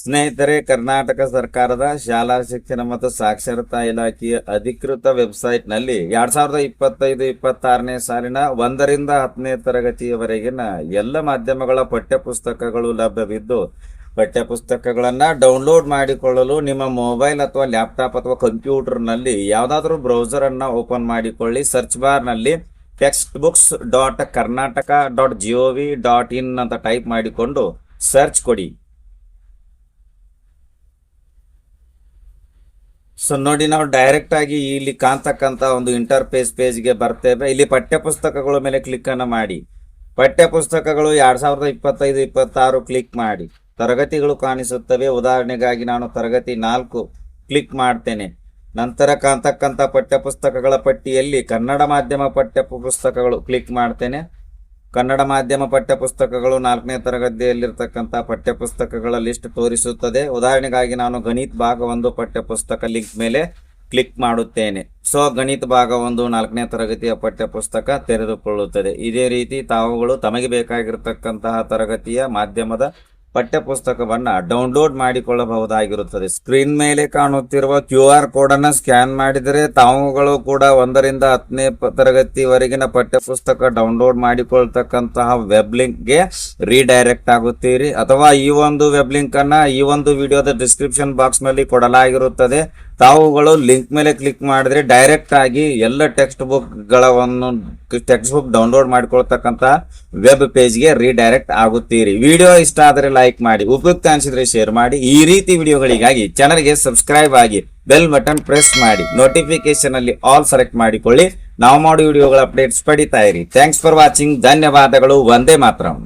ಸ್ನೇಹಿತರೆ, ಕರ್ನಾಟಕ ಸರ್ಕಾರದ ಶಾಲಾ ಶಿಕ್ಷಣ ಮತ್ತು ಸಾಕ್ಷರತಾ ಇಲಾಖೆಯ ಅಧಿಕೃತ ವೆಬ್ಸೈಟ್ನಲ್ಲಿ 2025-26ನೇ ಸಾಲಿನ 1ರಿಂದ 10ನೇ ತರಗತಿಯವರೆಗಿನ ಎಲ್ಲ ಮಾಧ್ಯಮಗಳ ಪಠ್ಯಪುಸ್ತಕಗಳು ಲಭ್ಯವಿದ್ದು, ಪಠ್ಯಪುಸ್ತಕಗಳನ್ನು ಡೌನ್ಲೋಡ್ ಮಾಡಿಕೊಳ್ಳಲು ನಿಮ್ಮ ಮೊಬೈಲ್ ಅಥವಾ ಲ್ಯಾಪ್ಟಾಪ್ ಅಥವಾ ಕಂಪ್ಯೂಟರ್ನಲ್ಲಿ ಯಾವುದಾದ್ರೂ ಬ್ರೌಸರನ್ನು ಓಪನ್ ಮಾಡಿಕೊಳ್ಳಿ. ಸರ್ಚ್ ಬಾರ್ನಲ್ಲಿ textbooks.karnataka.gov.in ಅಂತ ಟೈಪ್ ಮಾಡಿಕೊಂಡು ಸರ್ಚ್ ಕೊಡಿ. ಸೊ ನೋಡಿ, ನಾವು ಡೈರೆಕ್ಟ್ ಆಗಿ ಇಲ್ಲಿ ಕಾಣ್ತಕ್ಕಂಥ ಒಂದು ಇಂಟರ್ಫೇಸ್ ಪೇಜ್ಗೆ ಬರ್ತೇವೆ. ಇಲ್ಲಿ ಪಠ್ಯಪುಸ್ತಕಗಳ ಮೇಲೆ ಕ್ಲಿಕ್ ಅನ್ನು ಮಾಡಿ. ಪಠ್ಯಪುಸ್ತಕಗಳು 2025-26 ಕ್ಲಿಕ್ ಮಾಡಿ. ತರಗತಿಗಳು ಕಾಣಿಸುತ್ತವೆ. ಉದಾಹರಣೆಗಾಗಿ ನಾನು ತರಗತಿ 4 ಕ್ಲಿಕ್ ಮಾಡ್ತೇನೆ. ನಂತರ ಕಾಣ್ತಕ್ಕಂಥ ಪಠ್ಯಪುಸ್ತಕಗಳ ಪಟ್ಟಿಯಲ್ಲಿ ಕನ್ನಡ ಮಾಧ್ಯಮ ಪಠ್ಯಪುಸ್ತಕಗಳು ಕ್ಲಿಕ್ ಮಾಡ್ತೇನೆ. ಕನ್ನಡ ಮಾಧ್ಯಮ ಪಠ್ಯಪುಸ್ತಕಗಳು 4ನೇ ತರಗತಿಯಲ್ಲಿರ್ತಕ್ಕಂಥ ಪಠ್ಯಪುಸ್ತಕಗಳ ಲಿಸ್ಟ್ ತೋರಿಸುತ್ತದೆ. ಉದಾಹರಣೆಗಾಗಿ ನಾನು ಗಣಿತ ಭಾಗ 1 ಪಠ್ಯಪುಸ್ತಕ ಲಿಂಕ್ ಮೇಲೆ ಕ್ಲಿಕ್ ಮಾಡುತ್ತೇನೆ. ಸೊ ಗಣಿತ ಭಾಗ 1 4ನೇ ತರಗತಿಯ ಪಠ್ಯಪುಸ್ತಕ ತೆರೆದುಕೊಳ್ಳುತ್ತದೆ. ಇದೇ ರೀತಿ ತಾವುಗಳು ತಮಗೆ ಬೇಕಾಗಿರತಕ್ಕಂತಹ ತರಗತಿಯ ಮಾಧ್ಯಮದ ಪಠ್ಯಪುಸ್ತಕವನ್ನ ಡೌನ್ಲೋಡ್ ಮಾಡಿಕೊಳ್ಳಬಹುದಾಗಿರುತ್ತದೆ. ಸ್ಕ್ರೀನ್ ಮೇಲೆ ಕಾಣುತ್ತಿರುವ QR ಕೋಡ್ ಅನ್ನು ಸ್ಕ್ಯಾನ್ ಮಾಡಿದರೆ ತಾವುಗಳು ಕೂಡ 1ರಿಂದ 10ನೇ ತರಗತಿವರೆಗಿನ ಪಠ್ಯಪುಸ್ತಕ ಡೌನ್ಲೋಡ್ ಮಾಡಿಕೊಳ್ತಕ್ಕಂತಹ ವೆಬ್ ಲಿಂಕ್ಗೆ ರೀಡೈರೆಕ್ಟ್ ಆಗುತ್ತೀರಿ. ಅಥವಾ ಈ ಒಂದು ವೆಬ್ ಲಿಂಕ್ ಅನ್ನ ಈ ಒಂದು ವಿಡಿಯೋದ ಡಿಸ್ಕ್ರಿಪ್ಷನ್ ಬಾಕ್ಸ್ ನಲ್ಲಿ ಕೊಡಲಾಗಿರುತ್ತದೆ. ತಾವುಗಳು ಲಿಂಕ್ ಮೇಲೆ ಕ್ಲಿಕ್ ಮಾಡಿದ್ರೆ ಡೈರೆಕ್ಟ್ ಆಗಿ ಎಲ್ಲ ಟೆಕ್ಸ್ಟ್ ಬುಕ್ ಡೌನ್ಲೋಡ್ ಮಾಡಿಕೊಳ್ತಕ್ಕಂತ ವೆಬ್ ಪೇಜ್ಗೆ ರೀಡೈರೆಕ್ಟ್ ಆಗುತ್ತೀರಿ. ವಿಡಿಯೋ ಇಷ್ಟ ಆದರೆ ಲೈಕ್ ಮಾಡಿ, ಉಪಯುಕ್ತ ಅನಿಸಿದ್ರೆ ಶೇರ್ ಮಾಡಿ. ಈ ರೀತಿ ವಿಡಿಯೋಗಳಿಗಾಗಿ ಚಾನಲ್ಗೆ ಸಬ್ಸ್ಕ್ರೈಬ್ ಆಗಿ ಬೆಲ್ ಬಟನ್ ಪ್ರೆಸ್ ಮಾಡಿ ನೋಟಿಫಿಕೇಶನ್ ಅಲ್ಲಿ ಆಲ್ ಸೆಲೆಕ್ಟ್ ಮಾಡಿಕೊಳ್ಳಿ. ನಾವು ಮಾಡೋ ವಿಡಿಯೋಗಳ ಅಪ್ಡೇಟ್ಸ್ ಪಡಿತಾ ಇರಿ. Thanks for watching. ಧನ್ಯವಾದಗಳು. ವಂದೇ ಮಾತರಂ.